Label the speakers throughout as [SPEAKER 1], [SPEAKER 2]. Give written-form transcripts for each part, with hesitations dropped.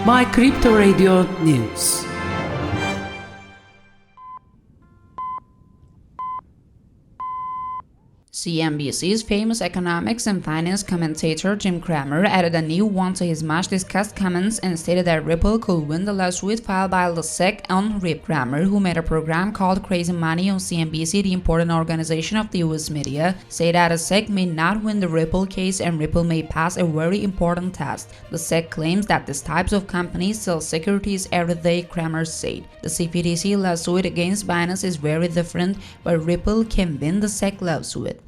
[SPEAKER 1] My Crypto Radio News.
[SPEAKER 2] CNBC's famous economics and finance commentator Jim Cramer added a new one to his much-discussed comments and stated that Ripple could win the lawsuit filed by the SEC on Rip. Cramer, who made a program called Crazy Money on CNBC, the important organization of the US media, said that the SEC may not win the Ripple case and Ripple may pass a very important test. The SEC claims that these types of companies sell securities every day, Cramer said. The CFTC lawsuit against Binance is very different, but Ripple can win the SEC lawsuit.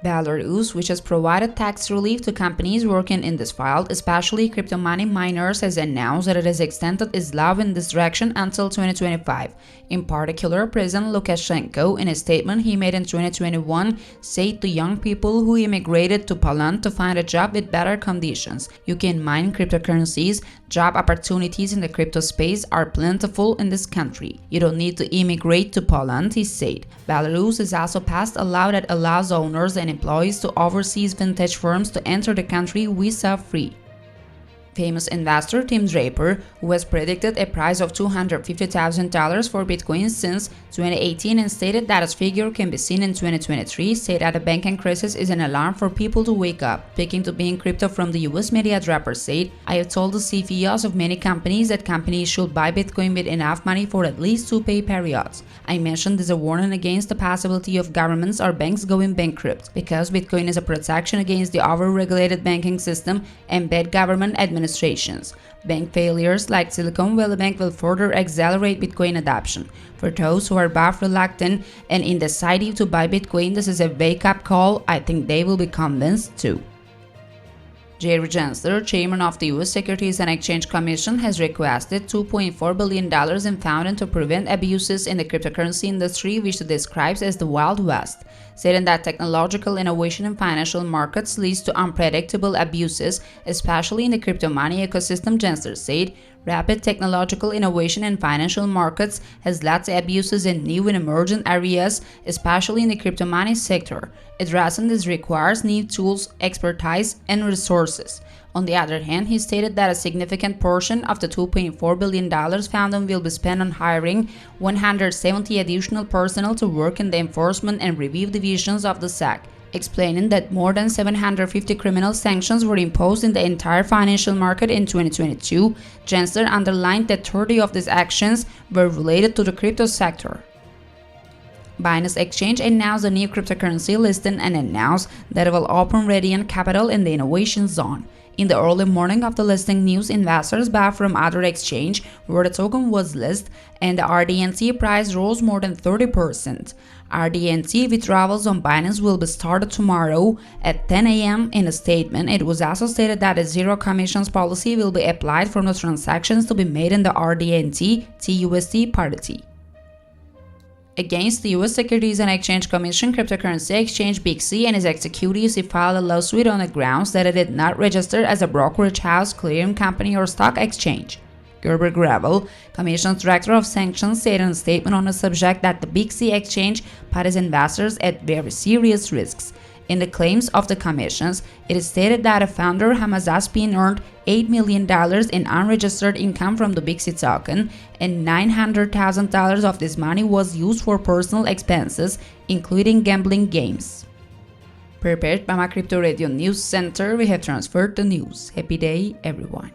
[SPEAKER 2] Belarus, which has provided tax relief to companies working in this field, especially crypto money miners, has announced that it has extended its law in this direction until 2025. In particular, President Lukashenko, in a statement he made in 2021, said to young people who immigrated to Poland to find a job with better conditions. You can mine cryptocurrencies. Job opportunities in the crypto space are plentiful in this country. You don't need to immigrate to Poland, he said. Belarus has also passed a law that allows owners and employees to overseas vintage firms to enter the country visa-free. Famous investor Tim Draper, who has predicted a price of $250,000 for Bitcoin since 2018 and stated that his figure can be seen in 2023, said that the banking crisis is an alarm for people to wake up. Speaking to Being Crypto from the US media, Draper said, "I have told the CEOs of many companies that companies should buy Bitcoin with enough money for at least 2 pay periods. I mentioned this as a warning against the possibility of governments or banks going bankrupt, because Bitcoin is a protection against the over-regulated banking system and bad government administrations. Bank failures like Silicon Valley Bank will further accelerate Bitcoin adoption. For those who are both reluctant and indecisive to buy Bitcoin, this is a wake-up call. I think they will be convinced too." Jerry Gensler, chairman of the U.S. Securities and Exchange Commission, has requested $2.4 billion in funding to prevent abuses in the cryptocurrency industry, which he describes as the Wild West, saying that technological innovation in financial markets leads to unpredictable abuses, especially in the crypto money ecosystem. Gensler said, "Rapid technological innovation in financial markets has led to abuses in new and emerging areas, especially in the crypto money sector. Addressing this requires new tools, expertise, and resources." On the other hand, he stated that a significant portion of the $2.4 billion funding will be spent on hiring 170 additional personnel to work in the enforcement and review divisions of the SEC. Explaining that more than 750 criminal sanctions were imposed in the entire financial market in 2022, Gensler underlined that 30 of these actions were related to the crypto sector. Binance Exchange announced a new cryptocurrency listing and announced that it will open Radiant Capital in the innovation zone. In the early morning of the listing news, investors bought from other exchange where the token was listed, and the RDNT price rose more than 30%. RDNT withdrawals on Binance will be started tomorrow at 10 a.m. In a statement, it was also stated that a zero commissions policy will be applied from the transactions to be made in the RDNT TUSD parity. Against the U.S. Securities and Exchange Commission, cryptocurrency exchange BIXI and its executives filed a lawsuit on the grounds that it did not register as a brokerage house, clearing company, or stock exchange. Gerber Gravel, Commission's Director of Sanctions, said in a statement on the subject that the BIXI exchange put its investors at very serious risks. In the claims of the commissions, it is stated that a founder, Hamza Spin, earned $8 million in unregistered income from the BIXI token, and $900,000 of this money was used for personal expenses, including gambling games. Prepared by My Crypto Radio News Center, we have transferred the news. Happy day, everyone.